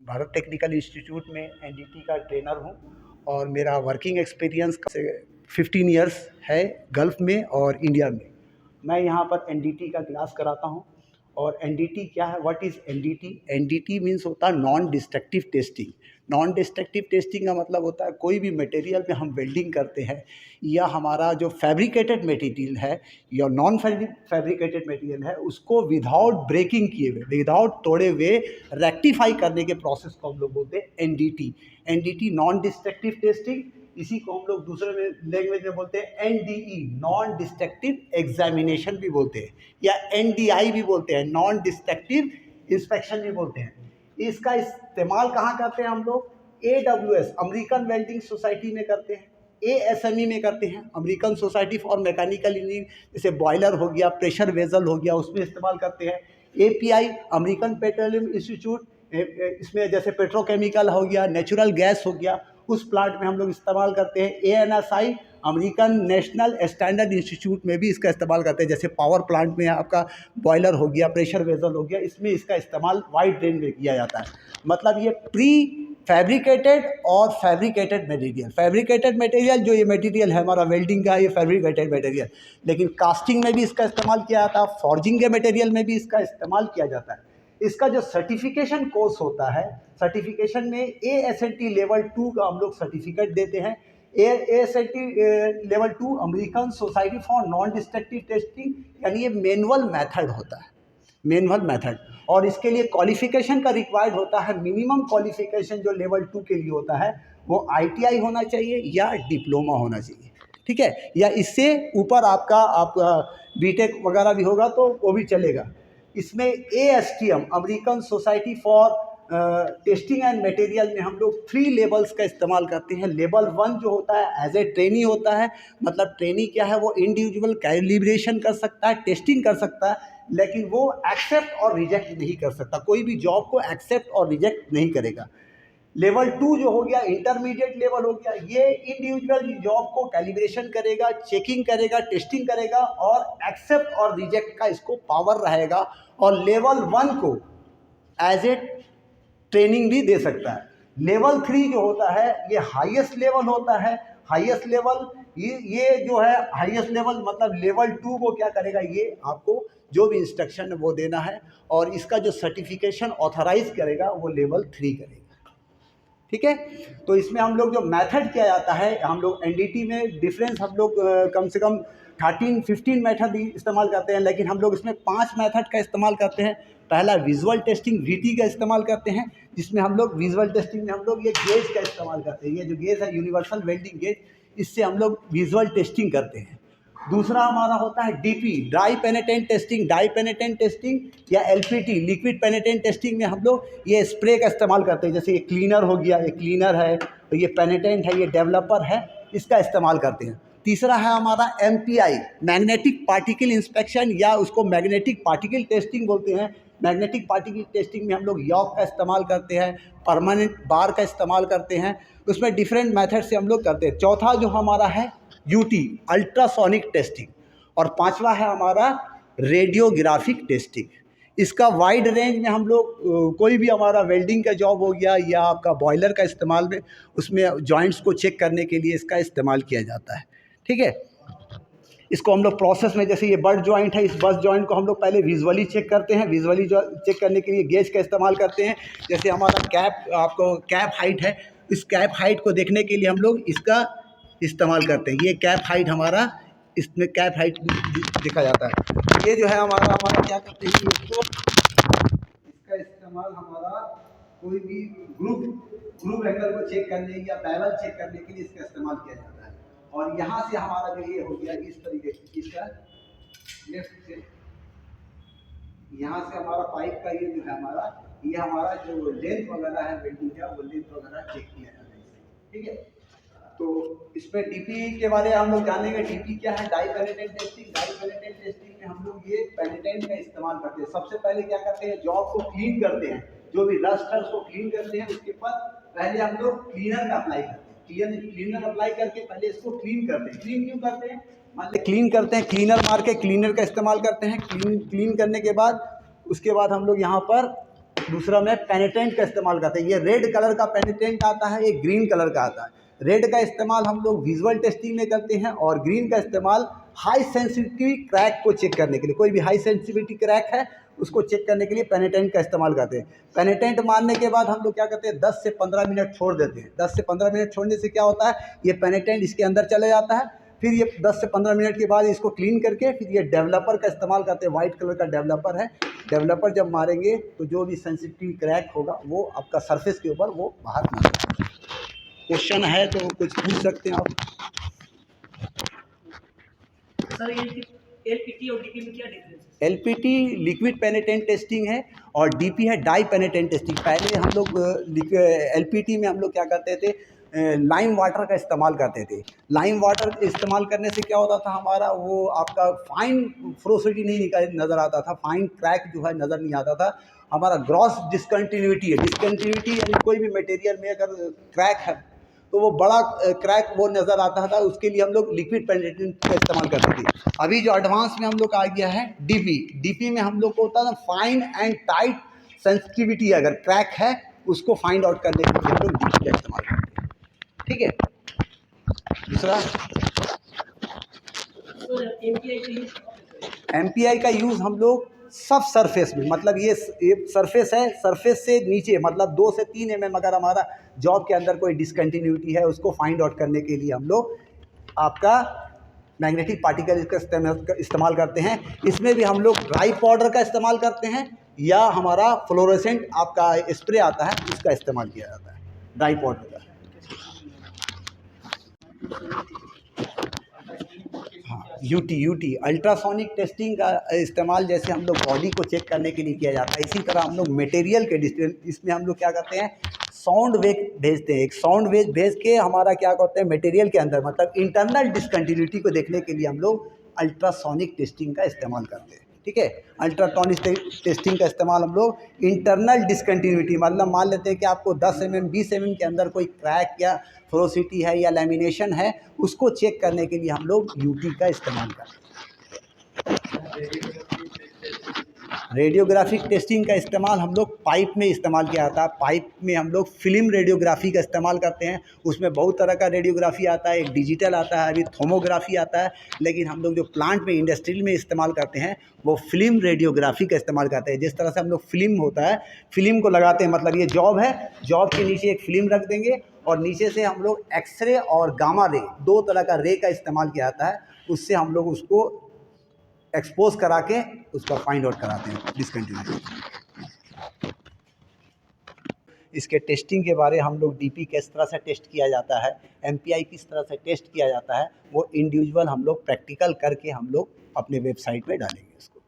Bharat technical institute में NDT का trainer हूँ और मेरा वर्किंग एक्सपीरियंस 15 इयर्स है गल्फ़ में और इंडिया में। मैं यहाँ पर एनडीटी का क्लास कराता हूँ। और एनडीटी क्या है, what is NDT? NDT means होता है non destructive testing. Non destructive testing का मतलब होता है कोई भी मटेरियल पे हम वेल्डिंग करते हैं या हमारा जो फैब्रिकेटेड मटेरियल है या नॉन फैब्रिकेटेड मटेरियल है उसको विदाउट ब्रेकिंग किए हुए, विदाउट तोड़े हुए रेक्टिफाई करने के प्रोसेस को हम लोग बोलते हैं NDT. NDT non destructive testing, इसी को हम लोग दूसरे में लैंग्वेज में बोलते हैं एनडीई, नॉन डिस्ट्रक्टिव एग्जामिनेशन भी बोलते हैं, या एनडीआई भी बोलते हैं, नॉन डिस्ट्रक्टिव इंस्पेक्शन भी बोलते हैं। इसका इस्तेमाल कहाँ करते हैं हम लोग? AWS अमेरिकन वेल्डिंग सोसाइटी में करते हैं, ASME में करते हैं, American society for mechanical engineering, जैसे बॉयलर हो गया, प्रेशर वेजल हो गया, उसमें इस्तेमाल करते हैं। API अमेरिकन पेट्रोलियम इंस्टीट्यूट, इसमें जैसे पेट्रोकेमिकल हो गया, नेचुरल गैस हो गया, उस प्लांट में हम लोग इस्तेमाल करते हैं। ANSI American national standard institute में भी इसका इस्तेमाल करते हैं, जैसे पावर प्लांट में आपका बॉयलर हो गया, प्रेशर वेजल हो गया, इसमें इसका इस्तेमाल वाइड रेंज में किया जाता है। मतलब ये प्री फैब्रिकेटेड और फैब्रिकेटेड मटेरियल जो ये मटेरियल है हमारा वेल्डिंग का, ये फैब्रिकेटेड मटेरियल, लेकिन कास्टिंग में भी इसका इस्तेमाल किया जाता है, फॉर्जिंग के मटेरियल में भी इसका इस्तेमाल किया जाता है। इसका जो सर्टिफिकेशन कोर्स होता है, सर्टिफिकेशन में ASNT लेवल 2 का हम लोग सर्टिफिकेट देते हैं। ASNT level 2 American society for non destructive testing, यानी ये मैनुअल मेथड होता है, मैनुअल मेथड। और इसके लिए क्वालिफिकेशन का रिक्वायर्ड होता है, मिनिमम क्वालिफिकेशन जो लेवल 2 के लिए होता है वो ITI होना चाहिए या डिप्लोमा होना चाहिए, ठीक है, या इससे ऊपर आपका बीटेक वगैरह भी होगा तो वो भी चलेगा। इसमें ASTM American society for testing and material में हम लोग 3 लेवल्स का इस्तेमाल करते हैं। लेवल 1 जो होता है एज ए ट्रेनी होता है, मतलब ट्रेनी क्या है, वो इंडिविजुअल कैलिब्रेशन कर सकता है, टेस्टिंग कर सकता है, लेकिन वो एक्सेप्ट और रिजेक्ट नहीं कर सकता, कोई भी जॉब को एक्सेप्ट और रिजेक्ट नहीं करेगा। लेवल 2 जो हो गया इंटरमीडिएट लेवल हो गया, ये इंडिविजुअल जॉब को कैलिब्रेशन करेगा, चेकिंग करेगा, टेस्टिंग करेगा और एक्सेप्ट और रिजेक्ट का इसको पावर रहेगा। और लेवल 1 को एज ए ट्रेनिंग भी दे सकता है। लेवल 3 जो होता है ये हाईएस्ट लेवल होता है। हाईएस्ट लेवल ये जो है हाईएस्ट लेवल, मतलब लेवल 2 को क्या करेगा, ये आपको जो भी इंस्ट्रक्शन है वो देना है, और इसका जो सर्टिफिकेशन ऑथराइज करेगा वो लेवल 3 करेगा, ठीक है। तो इसमें हम लोग जो मेथड किया जाता है, हम लोग एनडीटी में डिफरेंस हम लोग कम से कम 13-15 मेथड इस्तेमाल करते हैं, लेकिन हम लोग इसमें 5 मेथड का इस्तेमाल करते हैं। पहला विजुअल टेस्टिंग VT का इस्तेमाल करते हैं, जिसमें हम लोग विजुअल टेस्टिंग में हम लोग ये गेज का इस्तेमाल करते हैं। ये जो गेज है यूनिवर्सल वेल्डिंग गेज, इससे हम लोग विजुअल टेस्टिंग करते हैं। दूसरा हमारा होता है DP dry penetrant testing, dye penetrant testing, या LPT लिक्विड पेनिट्रेंट टेस्टिंग में हम लोग ये स्प्रे का इस्तेमाल करते हैं। जैसे ये क्लीनर हो गया, ये क्लीनर है, और ये पेनिट्रेंट है, ये डेवलपर है, इसका इस्तेमाल करते हैं। तीसरा है हमारा MPI मैग्नेटिक पार्टिकल इंस्पेक्शन, या उसको मैग्नेटिक पार्टिकल टेस्टिंग बोलते हैं। मैग्नेटिक पार्टिकल टेस्टिंग में हम लोग यॉक का इस्तेमाल करते हैं, परमानेंट बार का इस्तेमाल करते हैं, उसमें डिफरेंट मेथड से हम लोग करते हैं। चौथा जो हमारा है UT अल्ट्रासोनिक टेस्टिंग, और पांचवा है हमारा रेडियोग्राफिक टेस्टिंग। इसका वाइड रेंज में हम लोग कोई भी हमारा वेल्डिंग का जॉब हो गया या आपका बॉयलर का इस्तेमाल में, उसमें जॉइंट्स को चेक करने के लिए इसका इस्तेमाल किया जाता है, ठीक है। इसको हम लोग प्रोसेस में, जैसे ये बट जॉइंट है, इस बट जॉइंट को हम लोग पहले विजुअली चेक करते हैं। विजुअली चेक करने के लिए गेज का इस्तेमाल करते हैं। जैसे हमारा कैप, आपको कैप हाइट है, इस कैप हाइट को देखने के लिए हम लोग इसका इस्तेमाल करते हैं। ये कैप हाइट हमारा, इसमें कैप हाइट देखा जाता है। ये जो है हमारा क्या करते हैं, इसको इसका इस्तेमाल हमारा कोई भी ग्रुप एंगल को चेक करने या पैरेलल चेक करने के लिए इसका इस्तेमाल किया जाता है। और यहाँ से हमारा जो ये हो गया इस तरीके से, इसका लेफ्ट से, यहाँ से हमारा पाइप का ये जो है हमारा जो लेंथ वगैरह है वेल्डिंग का, वो लेंथ वगैरह चेक किया जाता है, ठीक है। तो इसमें DP के बारे में हम लोग जानेंगे। DP क्या है? Dye penetrant testing. Dye penetrant testing में हम लोग ये पेनिट्रेंट का इस्तेमाल करते हैं। सबसे पहले क्या करते हैं, जॉब को क्लीन करते हैं, जो भी रस्ट है उसको क्लीन करते हैं। उसके बाद पहले हम लोग क्लीनर का अप्लाई करते हैं। क्लीनर अप्लाई करके पहले इसको क्लीन करते हैं। क्लीन क्यों करते हैं? मान लीजिए क्लीन करते हैं, क्लीनर मार के क्लीनर का इस्तेमाल करते हैं। क्लीन करने के बाद उसके बाद हम लोग यहाँ पर दूसरा में पेनिटेंट का इस्तेमाल करते हैं। ये रेड कलर का पेनिटेंट आता है, एक ग्रीन कलर का आता है। रेड का इस्तेमाल हम लोग विजुअल टेस्टिंग में करते हैं और ग्रीन का इस्तेमाल हाई सेंसिटिविटी क्रैक को चेक करने के लिए। कोई भी हाई सेंसिटिविटी क्रैक है उसको चेक करने के लिए पेनिटेंट का इस्तेमाल करते हैं। पेनिटेंट मारने के बाद हम लोग क्या करते हैं, 10 से 15 मिनट छोड़ देते हैं। 10 से 15 मिनट छोड़ने से क्या होता है, ये पेनिटेंट इसके अंदर चले जाता है। फिर ये 10 से 15 मिनट के बाद इसको क्लीन करके फिर ये डेवलपर का इस्तेमाल करते हैं। वाइट कलर का डेवलपर है, डेवलपर जब मारेंगे तो जो भी सेंसिटिव क्रैक होगा वो आपका सरफेस के ऊपर वो बाहर नहीं आएगा। क्वेश्चन है तो कुछ पूछ सकते हैं आप। सर एलपीटी और डीपी में क्या डिफरेंस है? एलपीटी लिक्विड पेनिटेंट टेस्टिंग है और डीपी है डाई पेनिटेंट टेस्टिंग। पहले हम लोग एलपीटी में हम लोग क्या करते थे, लाइम वाटर का इस्तेमाल करते थे। लाइम वाटर इस्तेमाल करने से क्या होता था, हमारा वो आपका फाइन फ्रोसिटी नहीं नज़र आता था, फाइन क्रैक जो है नज़र नहीं आता था। हमारा ग्रॉस डिसकंटिन्यूटी है, डिसकंटिन्यूटी यानी कोई भी मटेरियल में अगर क्रैक है तो वो बड़ा क्रैक वो नज़र आता था। उसके लिए हम लोग लिक्विड पेनिटेंट का इस्तेमाल करते थे। अभी जो एडवांस में हम लोग आ गया है डीपी में हम लोग को होता है फाइन एंड टाइट सेंसिटिविटी, अगर क्रैक है उसको फाइंड आउट करने के लिए हम लोग डीपी का इस्तेमाल करते हैं। ठीक है। दूसरा एमपीआई का यूज़ हम लोग सब सरफेस में, मतलब ये सरफेस है, सरफेस से नीचे मतलब 2 से 3 mm अगर हमारा जॉब के अंदर कोई डिसकंटिन्यूटी है उसको फाइंड आउट करने के लिए हम लोग आपका मैग्नेटिक पार्टिकल का इस्तेमाल करते हैं। इसमें भी हम लोग ड्राई पाउडर का इस्तेमाल करते हैं या हमारा फ्लोरोसेंट आपका स्प्रे आता है उसका इस्तेमाल किया जाता है, ड्राई पाउडर का। हाँ, यूटी अल्ट्रासोनिक टेस्टिंग का इस्तेमाल जैसे हम लोग बॉडी को चेक करने के लिए किया जाता है, इसी तरह हम लोग मटेरियल के इसमें हम लोग क्या करते हैं, साउंड वेव भेजते हैं। एक साउंड वेव भेज के हमारा क्या करते हैं, मटेरियल के अंदर मतलब इंटरनल डिसकंटिन्यूटी को देखने के लिए हम लोग अल्ट्रासोनिक टेस्टिंग का इस्तेमाल करते हैं। ठीक है, अल्ट्रासोनिक टेस्टिंग का इस्तेमाल हम लोग इंटरनल डिसकंटिन्यूटी मतलब मान लेते हैं कि आपको 10 mm 20 mm के अंदर कोई क्रैक या फ्लोरोसिटी है या लैमिनेशन है उसको चेक करने के लिए हम लोग यूटी का इस्तेमाल करते हैं। रेडियोग्राफिक टेस्टिंग का इस्तेमाल हम लोग पाइप में इस्तेमाल किया जाता है। पाइप में हम लोग फिल्म रेडियोग्राफी का इस्तेमाल करते हैं। उसमें बहुत तरह का रेडियोग्राफी आता है, एक डिजिटल आता है, अभी थर्मोग्राफी आता है, लेकिन हम लोग जो प्लांट में इंडस्ट्रियल में इस्तेमाल करते हैं वो फिल्म रेडियोग्राफी का इस्तेमाल करते हैं। जिस तरह से हम लोग फिल्म होता है, फिल्म को लगाते हैं, मतलब ये जॉब है, जॉब के नीचे एक फिल्म रख देंगे और नीचे से हम लोग एक्सरे और गामा रे, 2 तरह का रे का इस्तेमाल किया जाता है। उससे हम लोग उसको एक्सपोज करा के उसका फाइंड आउट कराते हैं डिसकंटिन्यूटी। इसके टेस्टिंग के बारे हम लोग डीपी किस तरह से टेस्ट किया जाता है, एमपीआई किस तरह से टेस्ट किया जाता है, वो इंडिविजुअल हम लोग प्रैक्टिकल करके हम लोग अपने वेबसाइट पे डालेंगे इसको।